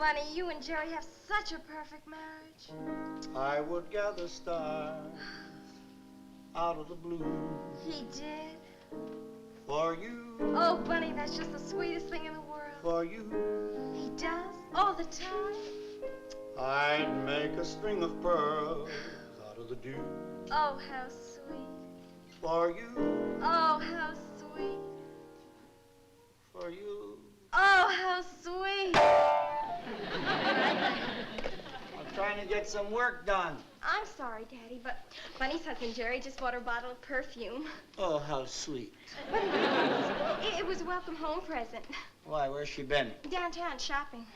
Bunny, you and Jerry have such a perfect marriage. I would gather stars out of the blue. He did? For you. Oh, Bunny, that's just the sweetest thing in the world. For you. He does? All the time? I'd make a string of pearls out of the dew. Oh, how sweet. For you. Oh, how sweet. For you. Oh, how sweet. I'm trying to get some work done. I'm sorry, Daddy, but Bunny's husband, Jerry, just bought her a bottle of perfume. Oh, how sweet. But it was a welcome home present. Why, where's she been? Downtown shopping.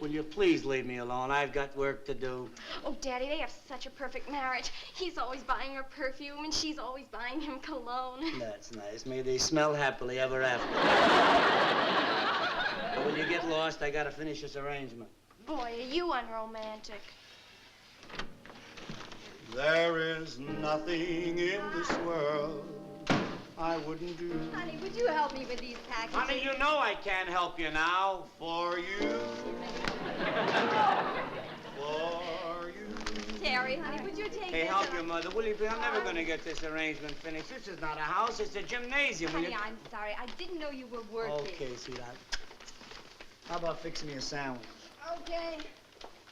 Will you please leave me alone? I've got work to do. Oh, Daddy, they have such a perfect marriage. He's always buying her perfume, and she's always buying him cologne. That's nice. May they smell happily ever after. But when you get lost, I gotta finish this arrangement. Boy, are you unromantic. There is nothing in this world I wouldn't do. Honey, would you help me with these packages? Honey, you know I can't help you now. For you. For you. Terry, honey, would you take Hey, this? help your mother, will you? I'm never gonna get this arrangement finished. This is not a house, it's a gymnasium. Honey, I'm sorry. I didn't know you were working. Okay, sweetheart. How about fixing me a sandwich? Okay.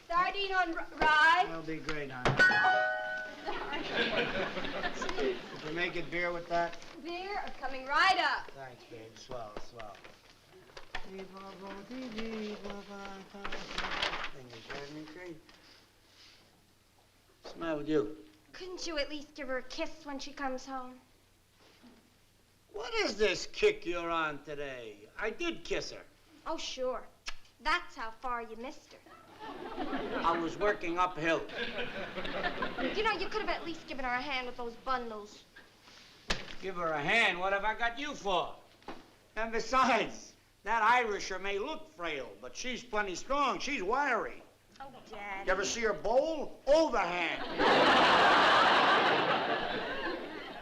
Sardine on rye. That'll be great, honey. Did you make it beer with that? Beer coming right up. Thanks, babe. Swell, swell. What's the matter with you? Couldn't you at least give her a kiss when she comes home? What is this kick you're on today? I did kiss her. Oh, sure. That's how far you missed her. I was working uphill. You know, you could have at least given her a hand with those bundles. Give her a hand? What have I got you for? And besides, that Irisher may look frail, but she's plenty strong. She's wiry. Oh, Daddy. You ever see her bowl? Overhand.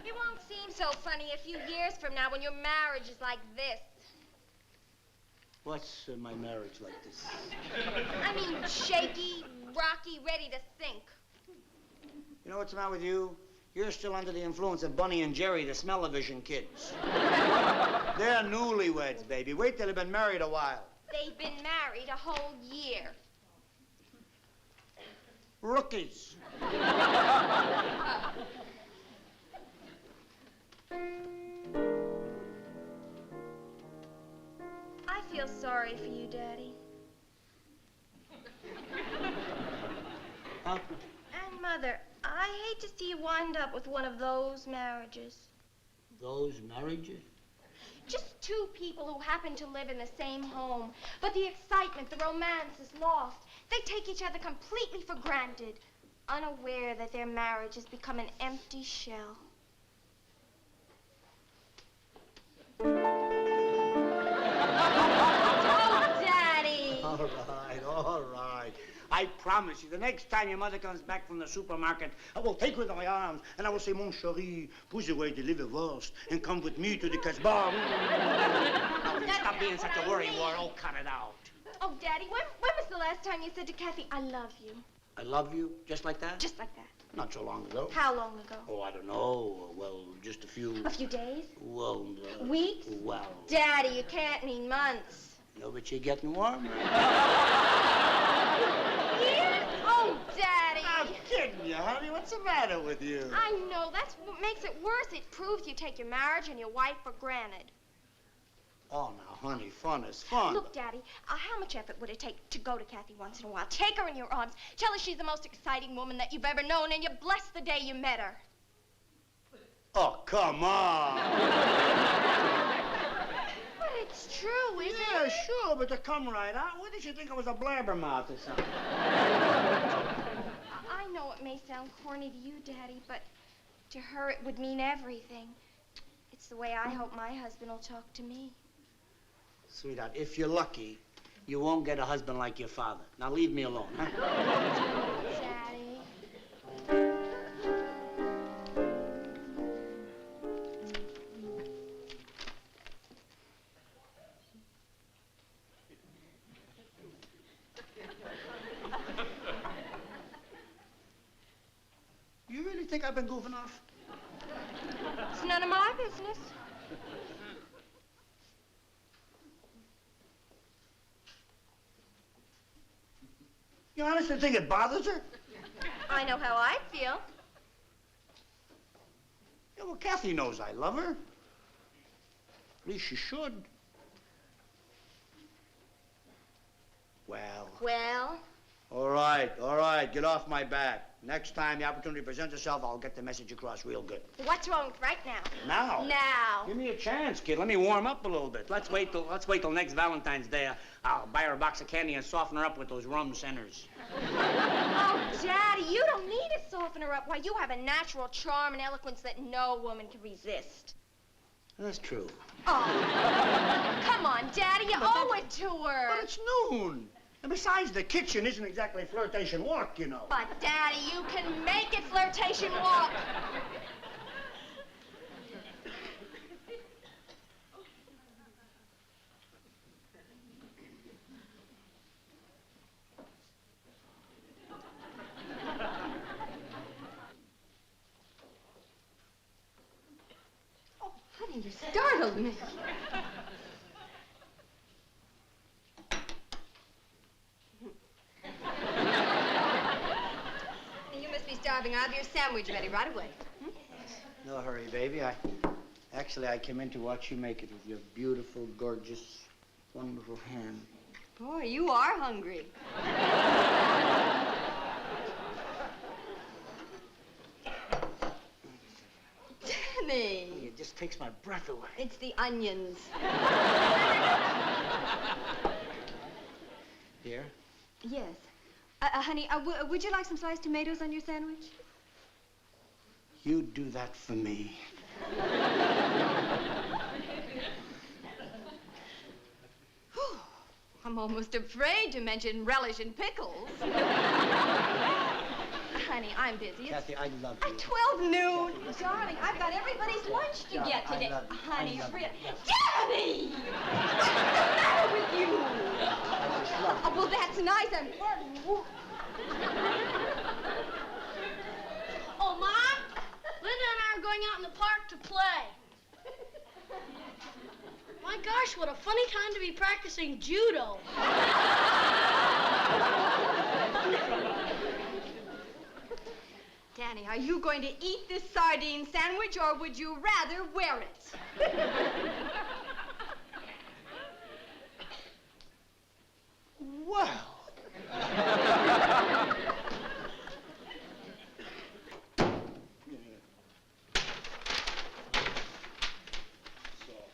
It won't seem so funny a few years from now when your marriage is like this. What's my marriage like this? I mean, shaky, rocky, ready to sink. You know what's the matter with you? You're still under the influence of Bunny and Jerry, the smell-o-vision kids. They're newlyweds, baby. Wait till they've been married a while. They've been married a whole year. Rookies. I feel sorry for you, Daddy. Huh? And Mother, I hate to see you wind up with one of those marriages. Those marriages? Just two people who happen to live in the same home, but the excitement, the romance is lost. They take each other completely for granted, unaware that their marriage has become an empty shell. Oh, Daddy! All right, all right. I promise you, the next time your mother comes back from the supermarket, I will take her in my arms, and I will say, Mon chéri, push away the liverwurst and come with me to the Casbah. Stop being such a worrywart. Oh, cut it out. Oh, Daddy, when was the last time you said to Kathy, I love you? I love you, just like that? Just like that. Not so long ago. How long ago? Oh, I don't know. Well, just a few... A few days? Well, Weeks? Well... Daddy, you can't mean months. No, but you're getting warmer. Years? Oh, Daddy. I'm kidding you, honey. What's the matter with you? I know. That's what makes it worse. It proves you take your marriage and your wife for granted. Oh, now, honey, fun is fun. Look, Daddy, how much effort would it take to go to Kathy once in a while? Take her in your arms. Tell her she's the most exciting woman that you've ever known, and you bless the day you met her. Oh, come on. But it's true, isn't it? Yeah, sure, but to come right out, what did you think I was, a blabbermouth or something? I know it may sound corny to you, Daddy, but to her it would mean everything. It's the way I hope my husband will talk to me. Sweetheart, if you're lucky, you won't get a husband like your father. Now leave me alone, huh? Daddy. think I've been goofing off? It's none of my business. You honestly think it bothers her? I know how I feel. Yeah, well, Kathy knows I love her. At least she should. Well. Well? All right, get off my back. Next time the opportunity presents itself, I'll get the message across real good. What's wrong with right now? Now? Now. Give me a chance, kid. Let me warm up a little bit. Let's wait till next Valentine's Day. I'll buy her a box of candy and soften her up with those rum centers. Oh, Daddy, you don't need to soften her up. Why, you have a natural charm and eloquence that no woman can resist. That's true. Oh, come on, Daddy, you owe it to her. But it's noon. And besides, the kitchen isn't exactly flirtation walk, you know. But, Daddy, you can make it flirtation walk. Oh, honey, you startled me. Starving. I'll have your sandwich ready right away. No hurry, baby. I came in to watch you make it with your beautiful, gorgeous, wonderful hand. Boy, you are hungry. Danny. It just takes my breath away. It's the onions. Here? Yes. Honey, would you like some sliced tomatoes on your sandwich? You do that for me. I'm almost afraid to mention relish and pickles. Honey, I'm busy. Kathy, I love you. At 12 noon. Kathy. Darling, I've got everybody's lunch to get today. Honey, really. Daddy! What's the matter with you? Oh, well, that's nice. I'm pardon. Oh, Mom, Linda and I are going out in the park to play. My gosh, what a funny time to be practicing judo. Danny, are you going to eat this sardine sandwich, or would you rather wear it? Well.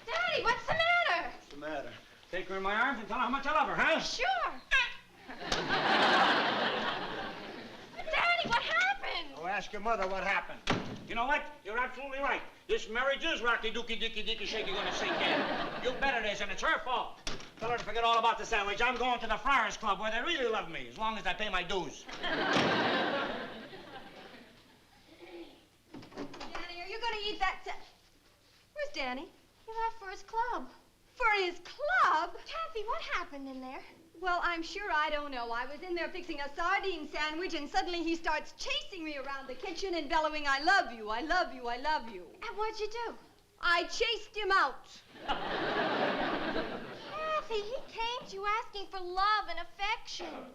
Daddy, what's the matter? What's the matter? Take her in my arms and tell her how much I love her, huh? Sure. Daddy, what happened? Oh, ask your mother what happened. You know what? You're absolutely right. This marriage is rocky dookie dicky dicky shaky gonna sink in. You bet it is, and it's her fault. Tell her to forget all about the sandwich. I'm going to the Friars Club where they really love me, as long as I pay my dues. Danny, are you going to eat that Where's Danny? He left for his club. For his club? Kathy, what happened in there? Well, I'm sure I don't know. I was in there fixing a sardine sandwich, and suddenly he starts chasing me around the kitchen and bellowing, I love you, I love you, I love you. And what'd you do? I chased him out. Kathy, he came to you asking for love and affection.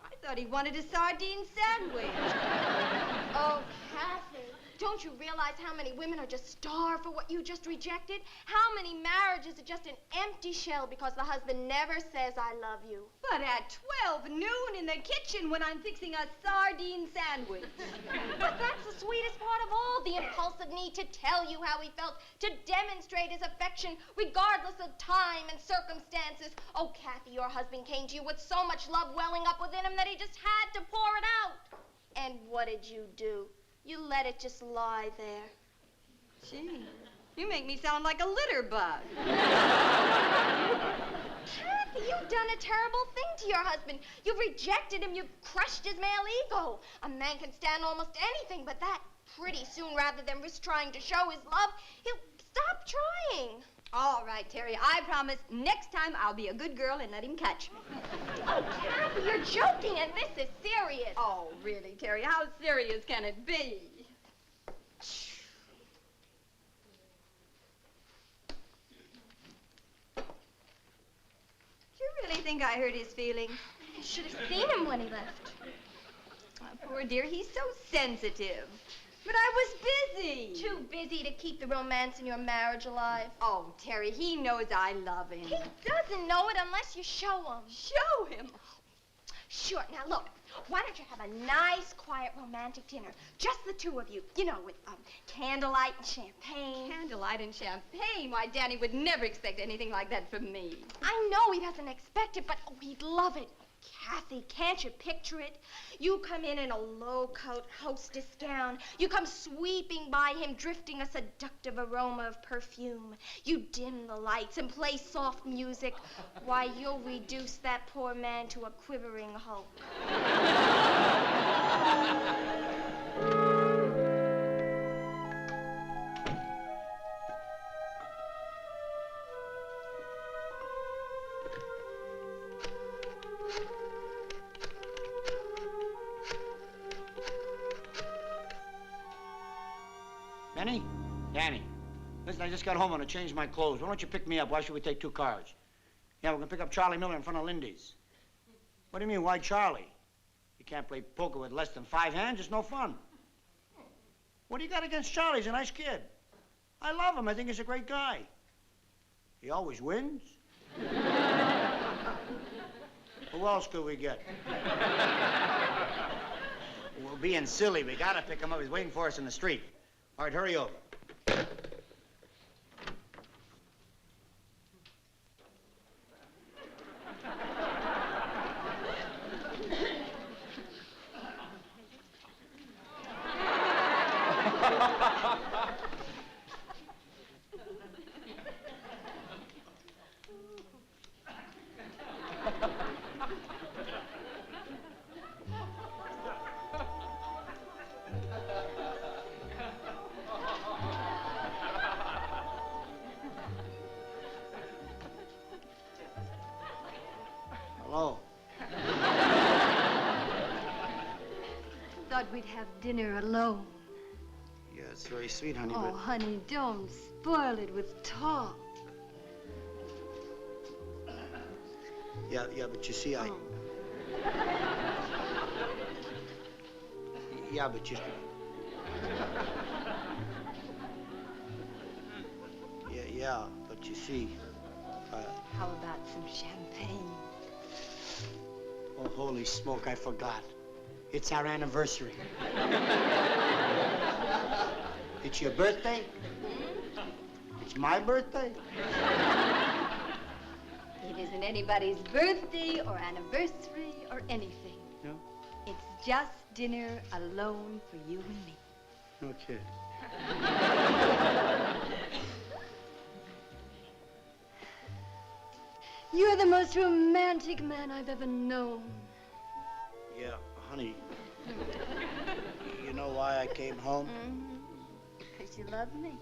I thought he wanted a sardine sandwich. Oh, Kathy, don't you realize how many women are just starved for what you just rejected? How many marriages are just an empty shell because the husband never says, I love you? But at 12 noon in the kitchen when I'm fixing a sardine sandwich. But that's the sweetest part of all, the impulsive need to tell you how he felt, to demonstrate his affection regardless of time and circumstances. Oh, Kathy, your husband came to you with so much love welling up within him that he just had to pour it out. And what did you do? You let it just lie there. Gee, you make me sound like a litter bug. Kathy, you've done a terrible thing to your husband. You've rejected him. You've crushed his male ego. A man can stand almost anything but that. Pretty soon, rather than risk trying to show his love, he'll stop trying. All right, Terry, I promise next time I'll be a good girl and let him catch me. Oh, Kathy, you're joking, and this is serious. Oh, really, Terry, how serious can it be? think I hurt his feelings? You should have seen him when he left. Oh, poor dear, he's so sensitive. But I was busy. Too busy to keep the romance in your marriage alive. Oh, Terry, he knows I love him. He doesn't know it unless you show him. Show him. Sure. Now, look. Why don't you have a nice, quiet, romantic dinner? Just the two of you. You know, with candlelight and champagne. Candlelight and champagne? Why, Danny would never expect anything like that from me. I know he doesn't expect it, but oh, he'd love it. Kathy, can't you picture it? You come in a low-coat hostess gown. You come sweeping by him, drifting a seductive aroma of perfume. You dim the lights and play soft music. Why, you'll reduce that poor man to a quivering hulk. Benny? Danny. Listen, I just got home and I changed my clothes. Why don't you pick me up? Why should we take 2 cars? Yeah, we're gonna pick up Charlie Miller in front of Lindy's. What do you mean, why Charlie? You can't play poker with less than 5 hands. It's no fun. What do you got against Charlie? He's a nice kid. I love him. I think he's a great guy. He always wins. Who else could we get? We're being silly. We gotta pick him up. He's waiting for us in the street. All right, hurry over. Hello. Thought we'd have dinner alone. Yeah, it's very sweet, honey, Oh, but... honey, don't spoil it with talk. Yeah, but you see, I... Yeah, but you... Yeah, but you see, How about some champagne? Oh, holy smoke, I forgot. It's our anniversary. It's your birthday? It's my birthday? It isn't anybody's birthday or anniversary or anything. No? It's just dinner alone for you and me. No kid. You're the most romantic man I've ever known. Yeah, honey. You know why I came home? Because you love me.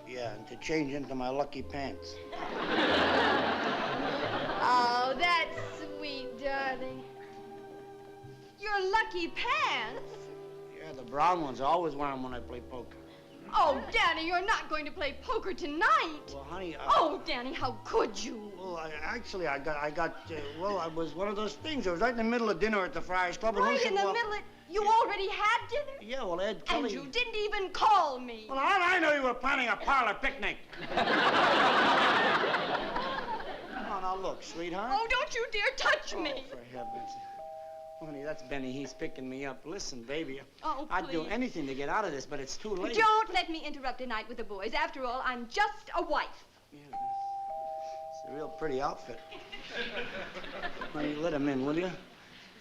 Yeah, and to change into my lucky pants. Oh, that's sweet, darling. Your lucky pants? Yeah, the brown ones. I always wear them when I play poker. Oh, Danny, you're not going to play poker tonight. Well, honey, Oh, Danny, how could you? Well, well, it was one of those things. It was right in the middle of dinner at the Friars Club. Right in the middle of... You already had dinner? Yeah, well, Ed Kelly... And you didn't even call me. Well, I know you were planning a parlor picnic. Now, look, sweetheart. Oh, don't you dare touch me. For heaven's sake. Honey, that's Benny. He's picking me up. Listen, baby. Oh, I'd do please. anything to get out of this, but it's too late. Don't let me interrupt a night with the boys. After all, I'm just a wife. Yeah, it's a real pretty outfit. Honey, let him in, will you?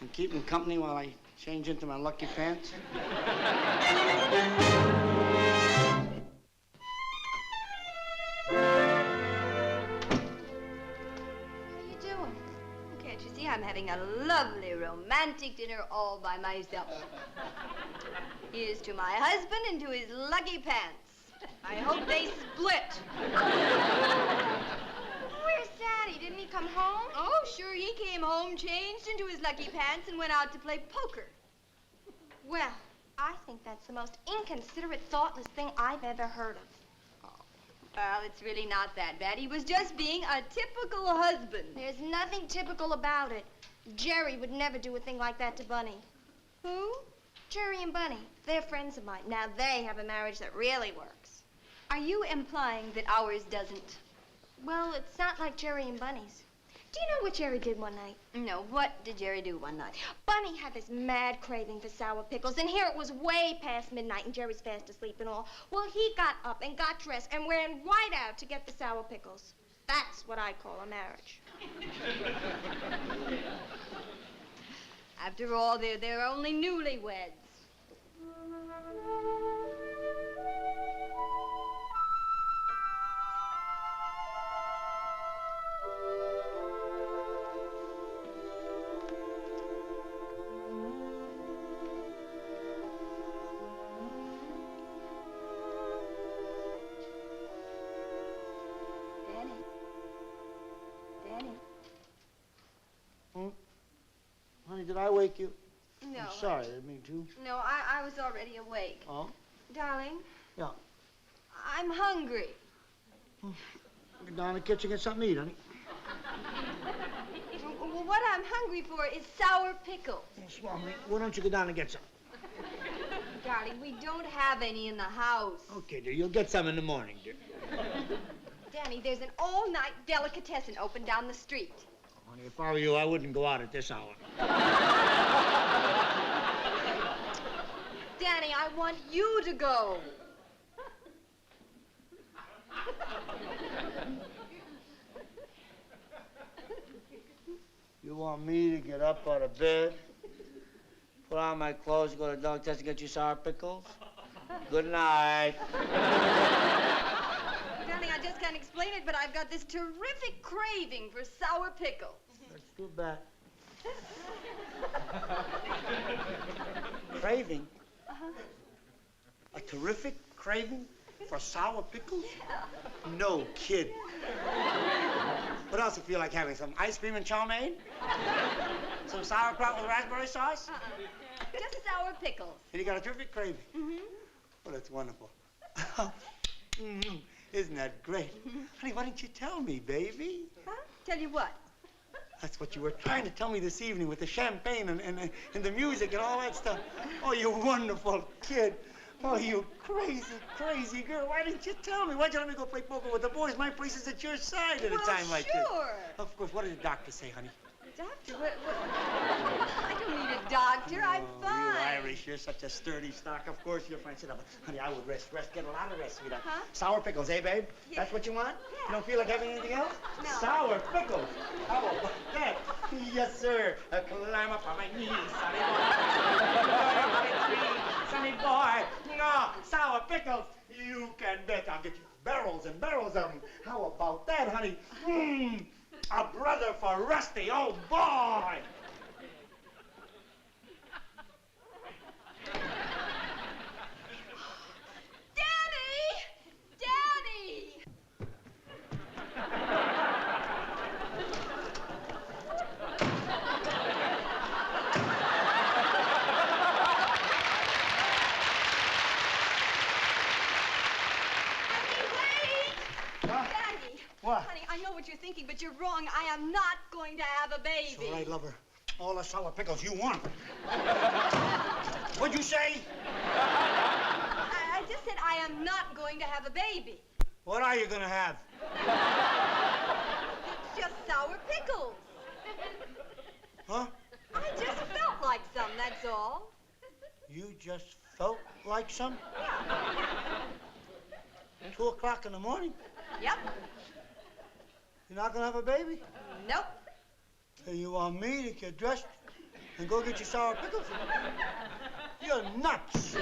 And keep him company while I change into my lucky pants. I'm having a lovely romantic dinner all by myself. Here's to my husband and to his lucky pants. I hope they split. Where's Daddy? Didn't he come home? Oh, sure, he came home, changed into his lucky pants, and went out to play poker. Well, I think that's the most inconsiderate, thoughtless thing I've ever heard of. Well, it's really not that bad. He was just being a typical husband. There's nothing typical about it. Jerry would never do a thing like that to Bunny. Who? Jerry and Bunny, they're friends of mine. Now they have a marriage that really works. Are you implying that ours doesn't? Well, it's not like Jerry and Bunny's. Do you know what Jerry did one night? No, what did Jerry do one night? Bunny had this mad craving for sour pickles, and here it was way past midnight, and Jerry's fast asleep and all. Well, he got up and got dressed and ran right out to get the sour pickles. That's what I call a marriage. After all, they're only newlyweds. Honey, did I wake you? No. I'm sorry, I didn't mean to. No, I was already awake. Oh? Darling? Yeah. I'm hungry. Get down in the kitchen, get something to eat, honey. Well, what I'm hungry for is sour pickles. Yes, well, honey, why don't you go down and get some? Darling, we don't have any in the house. Okay, dear, you'll get some in the morning, dear. Danny, there's an all-night delicatessen open down the street. Honey, if I were you, I wouldn't go out at this hour. Danny, I want you to go. You want me to get up out of bed, put on my clothes, go to the dog test and get you sour pickles? Good night. Danny, I just can't explain it, but I've got this terrific craving for sour pickles. That's too bad. Craving? Uh-huh. A terrific craving for sour pickles? No kid. What else you feel like having? Some ice cream and chow mein? Some sauerkraut with raspberry sauce? Just sour pickles. And you got a terrific craving? Mm-hmm. Oh, that's wonderful. Isn't that great? Honey, why didn't you tell me, baby? Huh? Tell you what? That's what you were trying to tell me this evening with the champagne and the music and all that stuff. Oh, you wonderful kid. Oh, you crazy, crazy girl. Why didn't you tell me? Why'd you let me go play poker with the boys? My place is at your side at a time like this. Sure. Of course. What did the doctor say, honey? Doctor? What? I don't need a doctor. I'm fine. You Irish, you're such a sturdy stock. Of course you're fine. Sit down. Honey, I would rest. Get a lot of rest, sweetheart. Huh? Sour pickles, eh, babe? Yeah. That's what you want? Yeah. You don't feel like having anything else? No. Sour pickles. How about that? Yes, sir. Climb up on my knees, sonny boy. Sonny boy. No, sour pickles. You can bet I'll get you barrels and barrels of them. How about that, honey? A brother for Rusty, oh boy! Danny! Danny! What? Honey, I know what you're thinking, but you're wrong. I am not going to have a baby. It's all right, lover. All the sour pickles you want. What'd you say? I just said I am not going to have a baby. What are you gonna have? It's just sour pickles. Huh? I just felt like some, that's all. You just felt like some? Yeah. 2 o'clock in the morning? Yep. You're not gonna have a baby? Nope. So you want me to get dressed and go get you sour pickles? You're nuts.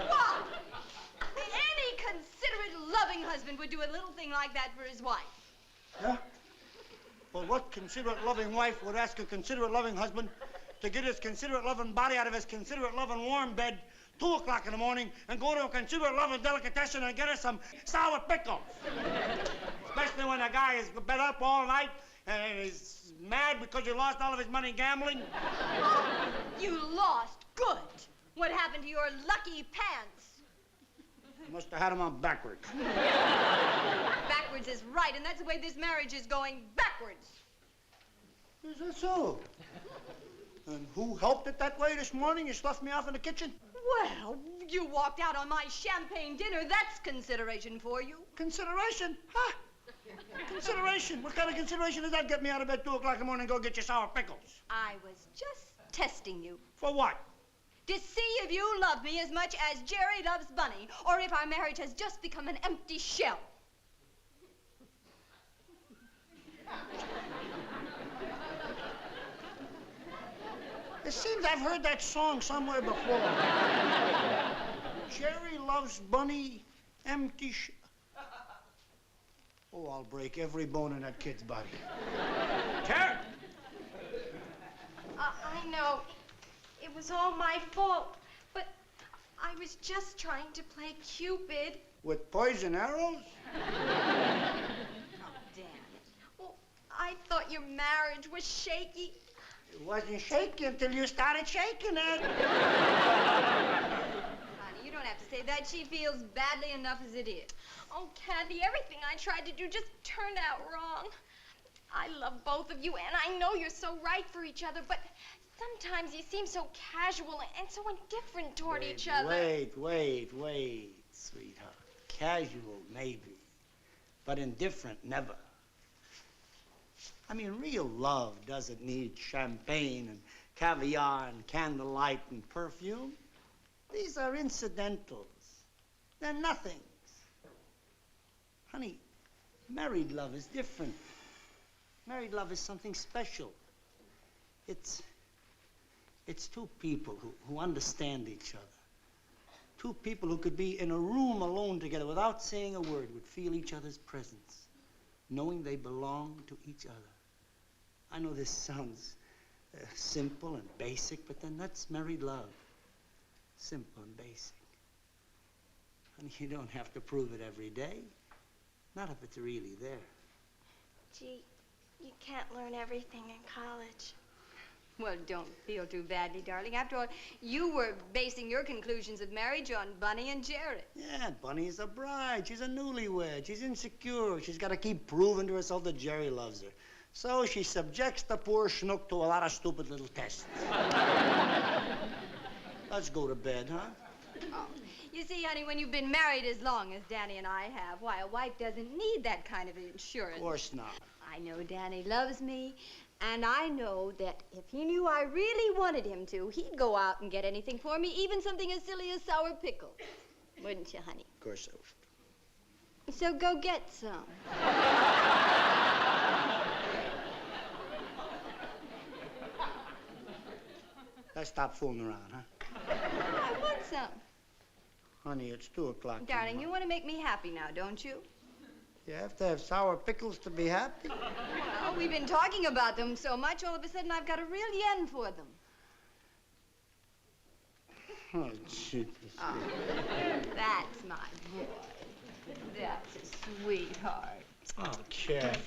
What? Any considerate, loving husband would do a little thing like that for his wife. Yeah? Well, what considerate, loving wife would ask a considerate, loving husband to get his considerate, loving body out of his considerate, loving warm bed 2 o'clock in the morning and go to a considerate, loving delicatessen and get us some sour pickles? Especially when the guy has been up all night and he's mad because he lost all of his money gambling. You lost. Good. What happened to your lucky pants? You must have had him on backwards. Backwards is right, and that's the way this marriage is going, backwards. Is that so? And who helped it that way this morning? You stuffed me off in the kitchen? Well, you walked out on my champagne dinner. That's consideration for you. Consideration? Huh? Consideration? What kind of consideration does that get me out of bed 2 o'clock in the morning and go get your sour pickles? I was just testing you. For what? To see if you love me as much as Jerry loves Bunny, or if our marriage has just become an empty shell. It seems I've heard that song somewhere before. Jerry loves Bunny, empty Oh, I'll break every bone in that kid's body. Terry! I know. It was all my fault. But I was just trying to play Cupid. With poison arrows? Oh, damn it. Well, I thought your marriage was shaky. It wasn't shaky until you started shaking it. Honey, you don't have to say that. She feels badly enough as it is. Oh, Kathy, everything I tried to do just turned out wrong. I love both of you, and I know you're so right for each other, but sometimes you seem so casual and so indifferent toward each other. Wait, sweetheart. Casual, maybe. But indifferent, never. I mean, real love doesn't need champagne and caviar and candlelight and perfume. These are incidentals. They're nothings. Honey, married love is different. Married love is something special. It's two people who understand each other. Two people who could be in a room alone together without saying a word, would feel each other's presence, knowing they belong to each other. I know this sounds simple and basic, but then that's married love. Simple and basic. And you don't have to prove it every day. Not if it's really there. Gee, you can't learn everything in college. Well, don't feel too badly, darling. After all, you were basing your conclusions of marriage on Bunny and Jerry. Yeah, Bunny's a bride. She's a newlywed. She's insecure. She's got to keep proving to herself that Jerry loves her. So she subjects the poor schnook to a lot of stupid little tests. Let's go to bed, huh? Oh. You see, honey, when you've been married as long as Danny and I have, why, a wife doesn't need that kind of insurance. Of course not. I know Danny loves me, and I know that if he knew I really wanted him to, he'd go out and get anything for me, even something as silly as sour pickles. Wouldn't you, honey? Of course so. So go get some. Let's stop fooling around, huh? I want some. Honey, it's 2 o'clock. Darling, you want to make me happy now, don't you? You have to have sour pickles to be happy? Well, we've been talking about them so much, all of a sudden I've got a real yen for them. Oh, gee. Oh, that's my boy. That's a sweetheart. Oh, Chad.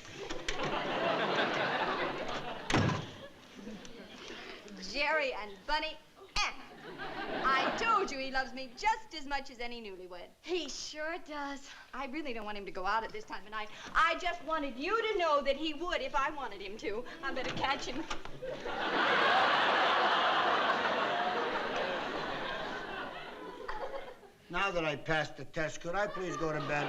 Jerry and Bunny, I told you he loves me just as much as any newlywed. He sure does. I really don't want him to go out at this time of night. I just wanted you to know that he would if I wanted him to. I better catch him. Now that I passed the test, could I please go to bed?